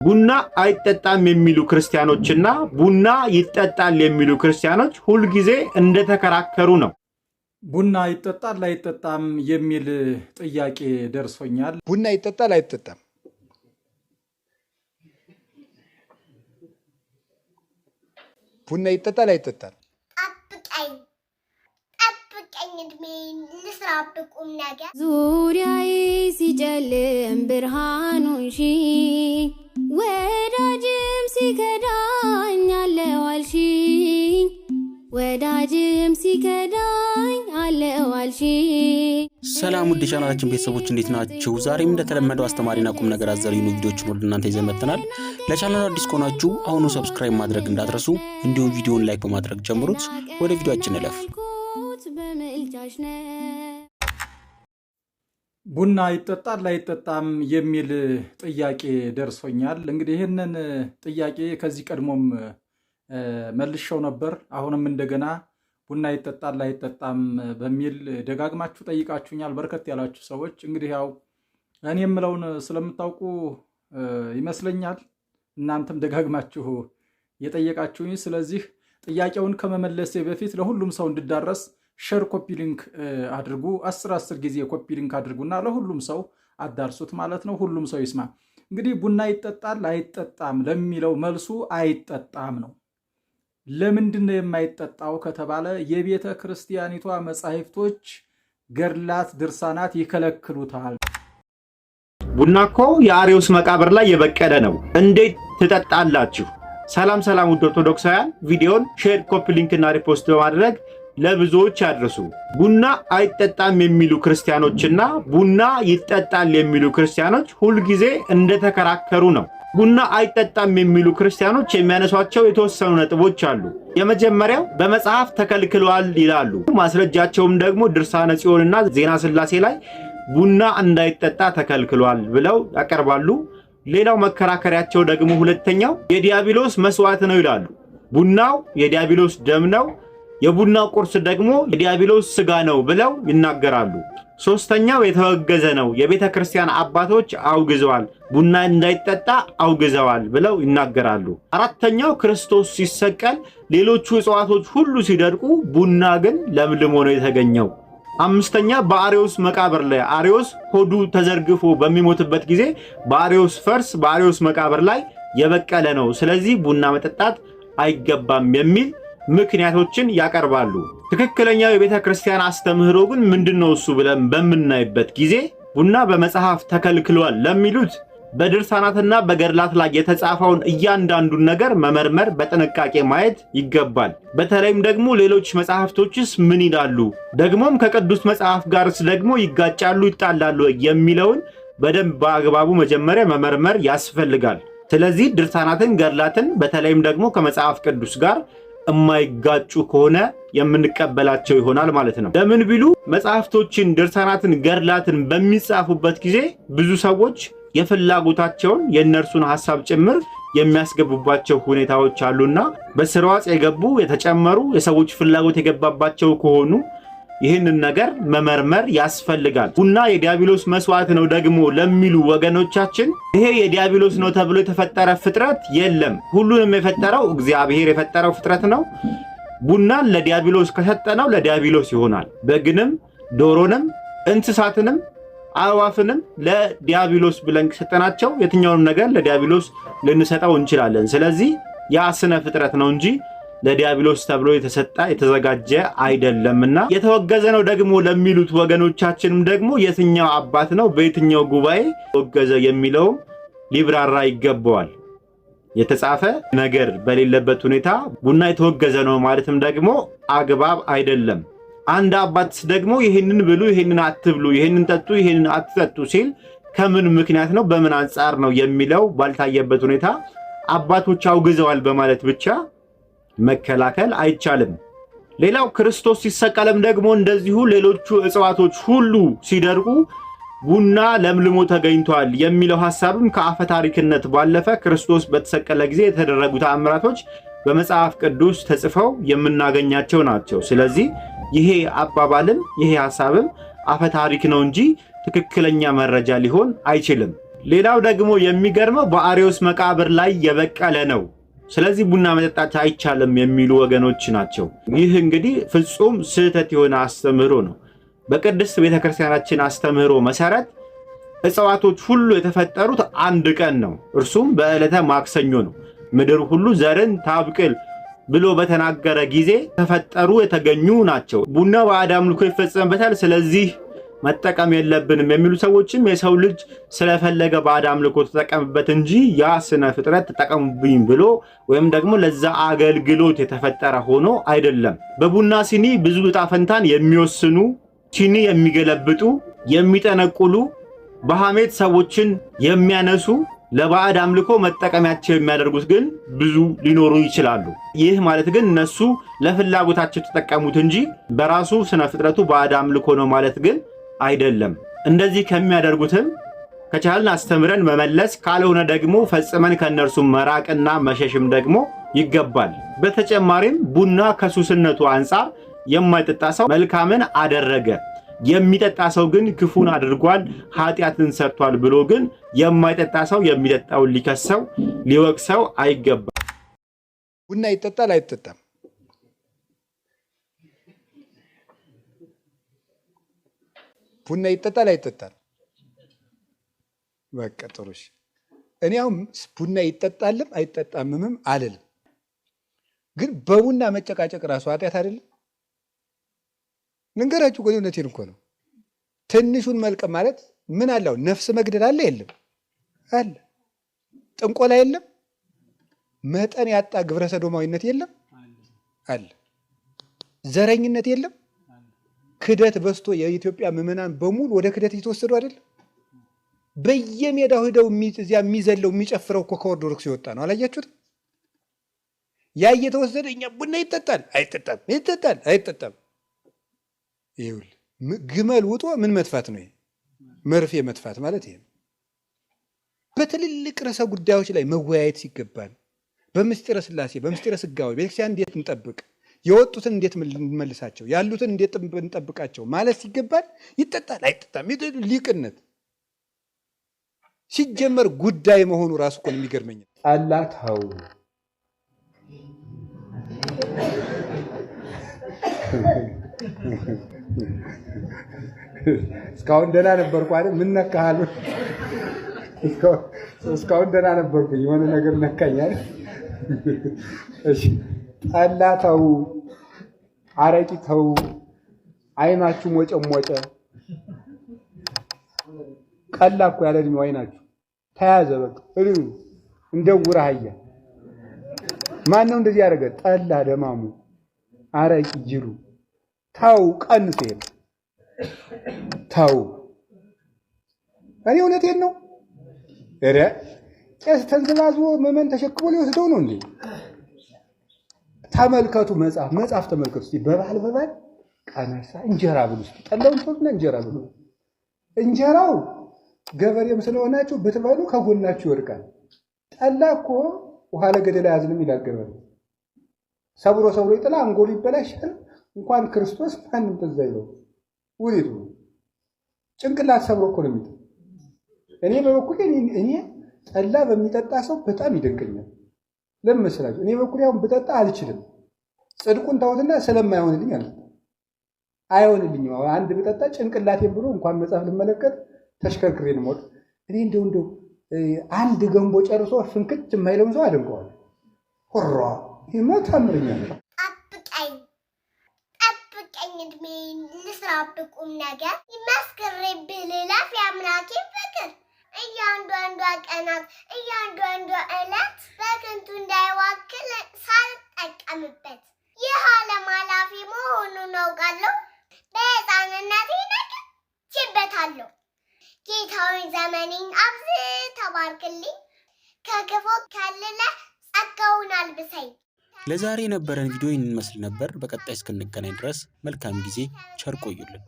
ቡና አይጠጣም የሚሉ ክርስቲያኖችና ቡና ይጠጣል የሚሉ ክርስቲያኖች ሁል ጊዜ እንደተከራከሩ ነው። ቡና ይጠጣል አይጠጣም የሚል ጥያቄ ደርሶኛል። ቡና ይጠጣል አይጠጣም? ቡና ይጠጣል አይጠጣም? ጠብቀኝ እድሜን ልስራብቁም ነገር ዙሪያዬ ሲጨልም ብርሃኑን ሺ ወዳጅም ሲከዳኝ አለዋልሽኝ ወዳጅም ሲከዳኝ አለዋልሽኝ። ሰላም ውድ ቻናላችን ቤተሰቦች እንዴት ናችሁ? ዛሬም እንደተለመደው አስተማሪና ቁም ነገር አዘል ቪዲዮዎችን ወደ እናንተ ይዘን መጥተናል። ለቻናሉ አዲስ ከሆናችሁ አሁኑ ሰብስክራይብ ማድረግ እንዳትረሱ፣ እንዲሁም ቪዲዮውን ላይክ በማድረግ ጀምሩት። ወደ ቪዲዮአችን እንለፍ። ቡና ይጠጣል አይጠጣም የሚል ጥያቄ ደርሶኛል። እንግዲህ ይህንን ጥያቄ ከዚህ ቀድሞም መልሼው ነበር። አሁንም እንደገና ቡና ይጠጣል አይጠጣም በሚል ደጋግማችሁ ጠይቃችሁኛል በርከት ያላችሁ ሰዎች። እንግዲህ ያው እኔ የምለውን ስለምታውቁ ይመስለኛል እናንተም ደጋግማችሁ የጠየቃችሁኝ። ስለዚህ ጥያቄውን ከመመለሴ በፊት ለሁሉም ሰው እንዲዳረስ ሼር ኮፒ ሊንክ አድርጉ። 10 ጊዜ ኮፒ ሊንክ አድርጉና ለሁሉም ሰው አዳርሱት ማለት ነው። ሁሉም ሰው ይስማ። እንግዲህ ቡና ይጠጣል አይጠጣም ለሚለው መልሱ አይጠጣም ነው። ለምንድን ነው የማይጠጣው ከተባለ የቤተ ክርስቲያኒቷ መጻሕፍቶች፣ ገድላት፣ ድርሳናት ይከለክሉታል። ቡና እኮ የአርዮስ መቃብር ላይ የበቀለ ነው። እንዴት ትጠጣላችሁ? ሰላም ውድ ኦርቶዶክሳውያን፣ ቪዲዮን ሼር ኮፒ ሊንክ እና ሪፖስት በማድረግ ለብዙዎች ያድርሱ። ቡና አይጠጣም የሚሉ ክርስቲያኖችና ቡና ይጠጣል የሚሉ ክርስቲያኖች ሁልጊዜ እንደተከራከሩ ነው። ቡና አይጠጣም የሚሉ ክርስቲያኖች የሚያነሷቸው የተወሰኑ ነጥቦች አሉ። የመጀመሪያው በመጽሐፍ ተከልክሏል ይላሉ። ማስረጃቸውም ደግሞ ድርሳነ ጽዮንና ዜና ሥላሴ ላይ ቡና እንዳይጠጣ ተከልክሏል ብለው ያቀርባሉ። ሌላው መከራከሪያቸው ደግሞ ሁለተኛው የዲያብሎስ መስዋዕት ነው ይላሉ። ቡናው የዲያብሎስ ደም ነው፣ የቡናው ቁርስ ደግሞ የዲያብሎስ ሥጋ ነው ብለው ይናገራሉ። ሶስተኛው የተወገዘ ነው፣ የቤተ ክርስቲያን አባቶች አውግዘዋል፣ ቡና እንዳይጠጣ አውግዘዋል ብለው ይናገራሉ። አራተኛው ክርስቶስ ሲሰቀል ሌሎቹ እጽዋቶች ሁሉ ሲደርቁ ቡና ግን ለምልሞ ነው የተገኘው። አምስተኛ በአርዮስ መቃብር ላይ አርዮስ ሆዱ ተዘርግፎ በሚሞትበት ጊዜ በአርዮስ ፈርስ በአርዮስ መቃብር ላይ የበቀለ ነው፣ ስለዚህ ቡና መጠጣት አይገባም የሚል ምክንያቶችን ያቀርባሉ። ትክክለኛው የቤተ ክርስቲያን አስተምህሮ ግን ምንድነው እሱ ብለን በምናይበት ጊዜ ቡና በመጽሐፍ ተከልክሏል ለሚሉት በድርሳናትና በገድላት ላይ የተጻፈውን እያንዳንዱን ነገር መመርመር፣ በጥንቃቄ ማየት ይገባል። በተለይም ደግሞ ሌሎች መጽሐፍቶችስ ምን ይላሉ፣ ደግሞም ከቅዱስ መጽሐፍ ጋርስ ደግሞ ይጋጫሉ ይጣላሉ የሚለውን በደንብ በአግባቡ መጀመሪያ መመርመር ያስፈልጋል። ስለዚህ ድርሳናትን፣ ገድላትን በተለይም ደግሞ ከመጽሐፍ ቅዱስ ጋር የማይጋጩ ከሆነ የምንቀበላቸው ይሆናል ማለት ነው። ለምን ቢሉ መጽሐፍቶችን፣ ድርሳናትን፣ ገድላትን በሚጻፉበት ጊዜ ብዙ ሰዎች የፍላጎታቸውን የእነርሱን ሐሳብ ጭምር የሚያስገቡባቸው ሁኔታዎች አሉና በስርዋጽ የገቡ የተጨመሩ የሰዎች ፍላጎት የገባባቸው ከሆኑ ይህንን ነገር መመርመር ያስፈልጋል። ቡና የዲያብሎስ መስዋዕት ነው ደግሞ ለሚሉ ወገኖቻችን ይሄ የዲያብሎስ ነው ተብሎ የተፈጠረ ፍጥረት የለም። ሁሉንም የፈጠረው እግዚአብሔር የፈጠረው ፍጥረት ነው። ቡናን ለዲያብሎስ ከሰጠነው ለዲያብሎስ ይሆናል። በግንም፣ ዶሮንም፣ እንስሳትንም አዕዋፍንም ለዲያብሎስ ብለን ከሰጠናቸው የትኛውንም ነገር ለዲያብሎስ ልንሰጠው እንችላለን። ስለዚህ ያ ስነ ፍጥረት ነው እንጂ ለዲያብሎስ ተብሎ የተሰጠ የተዘጋጀ አይደለምና የተወገዘ ነው ደግሞ ለሚሉት ወገኖቻችንም ደግሞ የትኛው አባት ነው በየትኛው ጉባኤ ተወገዘ የሚለው ሊብራራ ይገባዋል። የተጻፈ ነገር በሌለበት ሁኔታ ቡና የተወገዘ ነው ማለትም ደግሞ አግባብ አይደለም። አንድ አባት ደግሞ ይሄንን ብሉ፣ ይሄንን አትብሉ፣ ይሄንን ጠጡ፣ ይሄንን አትጠጡ ሲል ከምን ምክንያት ነው በምን አንጻር ነው የሚለው ባልታየበት ሁኔታ አባቶች አውግዘዋል በማለት ብቻ መከላከል አይቻልም። ሌላው ክርስቶስ ሲሰቀልም ደግሞ እንደዚሁ ሌሎቹ እጽዋቶች ሁሉ ሲደርቁ ቡና ለምልሞ ተገኝቷል የሚለው ሐሳብም ከአፈ ታሪክነት ባለፈ ክርስቶስ በተሰቀለ ጊዜ የተደረጉ ተአምራቶች በመጽሐፍ ቅዱስ ተጽፈው የምናገኛቸው ናቸው። ስለዚህ ይሄ አባባልም ይሄ ሐሳብም አፈ ታሪክ ነው እንጂ ትክክለኛ መረጃ ሊሆን አይችልም። ሌላው ደግሞ የሚገርመው በአርዮስ መቃብር ላይ የበቀለ ነው። ስለዚህ ቡና መጠጣት አይቻልም የሚሉ ወገኖች ናቸው። ይህ እንግዲህ ፍጹም ስህተት የሆነ አስተምህሮ ነው። በቅድስት ቤተክርስቲያናችን አስተምህሮ መሰረት እጽዋቶች ሁሉ የተፈጠሩት አንድ ቀን ነው፣ እርሱም በዕለተ ማክሰኞ ነው። ምድር ሁሉ ዘርን ታብቅል ብሎ በተናገረ ጊዜ ተፈጠሩ የተገኙ ናቸው። ቡና ባዕድ አምልኮ ይፈጸምበታል፣ ስለዚህ መጠቀም የለብንም የሚሉ ሰዎችም የሰው ልጅ ስለፈለገ ባዕድ አምልኮ ተጠቀምበት እንጂ ያ ስነ ፍጥረት ተጠቀሙብኝ ብሎ ወይም ደግሞ ለዛ አገልግሎት የተፈጠረ ሆኖ አይደለም። በቡና ሲኒ ብዙ ዕጣ ፈንታን የሚወስኑ፣ ሲኒ የሚገለብጡ፣ የሚጠነቁሉ፣ በሐሜት ሰዎችን የሚያነሱ፣ ለባዕድ አምልኮ መጠቀሚያቸው የሚያደርጉት ግን ብዙ ሊኖሩ ይችላሉ። ይህ ማለት ግን እነሱ ለፍላጎታቸው ተጠቀሙት እንጂ በራሱ ስነ ፍጥረቱ ባዕድ አምልኮ ነው ማለት ግን አይደለም። እንደዚህ ከሚያደርጉትም ከቻልን አስተምረን መመለስ፣ ካልሆነ ደግሞ ፈጽመን ከነርሱ መራቅና መሸሽም ደግሞ ይገባል። በተጨማሪም ቡና ከሱስነቱ አንጻር የማይጠጣ ሰው መልካምን አደረገ፣ የሚጠጣ ሰው ግን ክፉን አድርጓል፣ ኃጢአትን ሰርቷል ብሎ ግን የማይጠጣ ሰው የሚጠጣውን ሊከሰው ሊወቅሰው አይገባም። ቡና ይጠጣል አይጠጣም? ቡና ይጠጣል አይጠጣም? በቃ ጥሩሽ። እኔ አሁን ቡና ይጠጣልም አይጠጣምም አልልም፣ ግን በቡና መጨቃጨቅ ራሱ ኃጢአት አይደለም? ንገራችሁ ቆይ፣ እውነቴን እኮ ነው። ትንሹን መልቀም ማለት ምን አለው? ነፍስ መግደል አለ የለም? አለ። ጥንቆላ የለም? መጠን ያጣ ግብረ ሰዶማዊነት የለም? አለ። ዘረኝነት የለም? ክደት በስቶ የኢትዮጵያ ምዕመናን በሙሉ ወደ ክደት እየተወሰዱ አይደል? በየሜዳው ሄደው እዚያ የሚዘለው የሚጨፍረው እኮ ከኦርቶዶክስ የወጣ ነው። አላያችሁትም? ያ እየተወሰደ እኛ ቡና ይጠጣል አይጠጣም፣ ይጠጣል አይጠጣም። ይሁን ግመል ውጦ ምን መጥፋት ነው? መርፌ መጥፋት ማለት ይሄ። በትልልቅ ርዕሰ ጉዳዮች ላይ መወያየት ሲገባን፣ በምስጢረ ሥላሴ በምስጢረ ሥጋዌ ቤተክርስቲያን እንዴት እንጠብቅ፣ የወጡትን እንዴት እንመልሳቸው፣ ያሉትን እንዴት እንጠብቃቸው ማለት ሲገባን ይጠጣል አይጠጣም ሊቅነት ሲጀመር ጉዳይ መሆኑ ራሱ እኮ የሚገርመኝ። ጠላታው እስካሁን ደህና ነበርኩ አይደል? ምን ነካሃል? እስካሁን ደህና ነበርኩ፣ የሆነ ነገር ነካኝ አይደል? እሺ ጠላታው፣ አረቂተው፣ አይናችሁ ሞጨ ቀላ እኮ ያለ እድሜው አይናችሁ ተያዘ። በቃ እንደ ጉራህያ ማን ነው እንደዚህ ያደረገ? ጠላ ደማሙ፣ አረቂ ጅሉ። ታው ቀንሱ፣ ይሄን ታው። እኔ እውነቴን ነው። እረ ቄስ ተንዘባዝቦ መመን ተሸክሞ ሊወስደው ነው እንዴ? ተመልከቱ፣ መጽሐፍ ተመልከቱ እስቲ። በባል ቀነሳ እንጀራ ብሉ እስቲ። ጠላውን ተውና እንጀራ ብሉ። እንጀራው ገበሬም ስለሆናችሁ ብትበሉ ከጎናችሁ ይወድቃል። ጠላ እኮ ውሃ ለገደል አያዝንም ይላል ገበሬ። ሰብሮ ይጥላ አንጎሉ ይበላሻል። እንኳን ክርስቶስ ማንም ተዛ ይለው ወዴቱ ጭንቅላት ሰብሮ እኮ ነው የሚጥል። እኔ በበኩሌ እኔ ጠላ በሚጠጣ ሰው በጣም ይደንቀኛል። ለምን መሰላችሁ? እኔ በበኩሌ አሁን ብጠጣ አልችልም። ጽድቁን ታውትና ስለማይሆንልኝ አለ አይሆንልኝም። አንድ ብጠጣ ጭንቅላቴን ብሎ እንኳን መጽሐፍ ልመለከት ተሽከርክሬ ነው ሞት። እኔ እንደው አንድ ገንቦ ጨርሶ ፍንክች የማይለውን ሰው አደንቀዋል። ሆራ ይሞታምርኛል። ጠብቀኝ እድሜን ልስራብቁም ነገር የሚያስገርብህ ልለፍ የአምላኬን ፍቅር እያንዳንዷ ቀናት እያንዳንዷ ዕለት በከንቱ እንዳይዋክል ሳልጠቀምበት ይህ ዓለም ኃላፊ መሆኑን አውቃለሁ። በሕፃንነቴ ነቅቼበታለሁ። ጌታዊ ዘመኔን አብዝተህ ባርክልኝ፣ ከክፉ ከልለህ ጸጋውን አልብሰኝ። ለዛሬ የነበረን ቪዲዮ ይህን ይመስል ነበር። በቀጣይ እስክንገናኝ ድረስ መልካም ጊዜ፣ ቸር ቆዩልን።